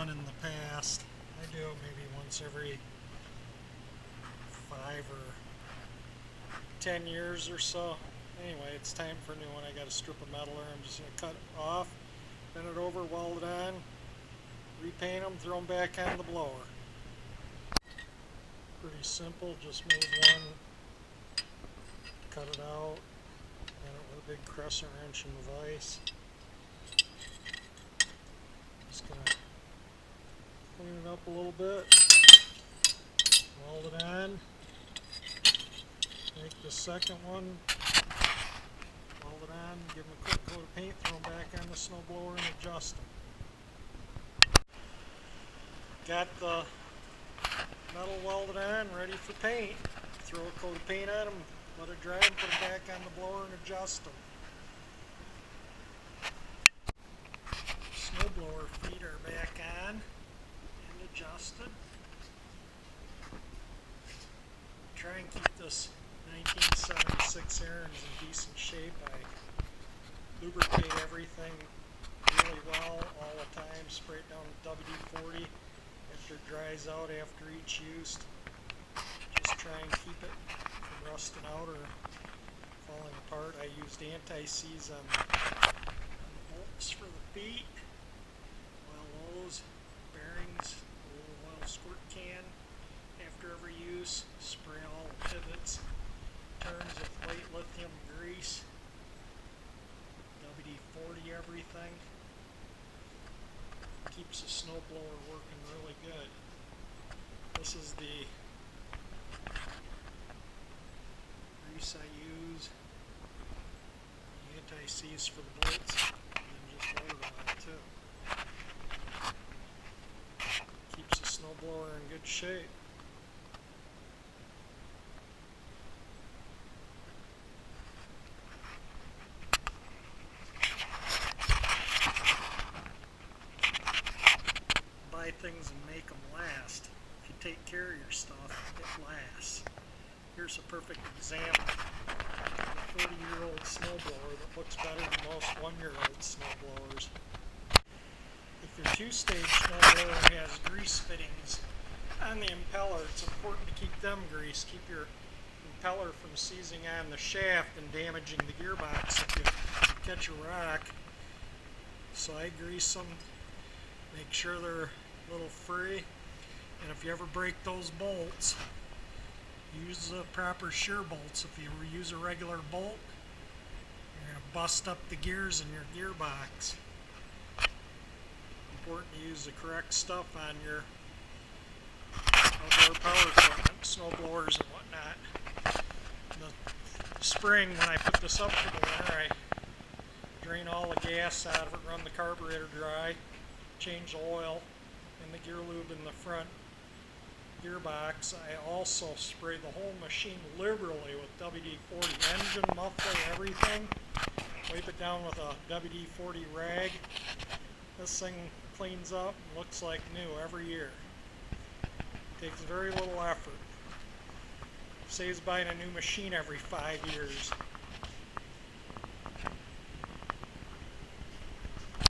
done in the past. I do it maybe once every 5 or 10 years or so. Anyway, it's time for a new one. I got a strip of metal there. I'm just going to cut it off, bend it over, weld it on, repaint them, throw them back on the blower. Pretty simple, just made one, cut it out, and it with a big crescent wrench and vise. Just going to clean it up a little bit, weld it on, make the second one, weld it on, give them a quick coat of paint, throw them back on the snow blower and adjust them. Got the metal welded on, ready for paint. Throw a coat of paint on them, let it dry, and put them back on the blower and adjust them. Snow blower feet are back on and adjusted. Try and keep this 1976 Ariens in decent shape. I lubricate everything really well all the time, spray it down with WD-40 after it dries out after each use. Just try and keep it from rusting out or falling apart. I used anti-seize on the bolts for the feet. Oil those, bearings, a little oil squirt can after every use. Spray all the pivots, turns with white lithium grease. WD-40 everything. Keeps the snow blower working really good. This is the grease I use, the anti-seize for the bolts, and then just load it on too. Keeps the snow blower in good shape. Buy things and make them last. If you take care of your stuff, it lasts. Here's a perfect example of a 40-year-old snowblower that looks better than most 1-year-old snowblowers. If your 2-stage snowblower has grease fittings on the impeller, it's important to keep them greased. Keep your impeller from seizing on the shaft and damaging the gearbox if you catch a rock. So I grease them, make sure they're a little free, and if you ever break those bolts, use the proper shear bolts. If you use a regular bolt, you're going to bust up the gears in your gearbox. Important to use the correct stuff on your outdoor power equipment, snow blowers and whatnot. The spring, when I put this up for the winter, I drain all the gas out of it, run the carburetor dry, change the oil and the gear lube in the front gearbox. I also spray the whole machine liberally with WD-40, engine, muffler, everything. Wipe it down with a WD-40 rag. This thing cleans up and looks like new every year. Takes very little effort. Saves buying a new machine every 5 years.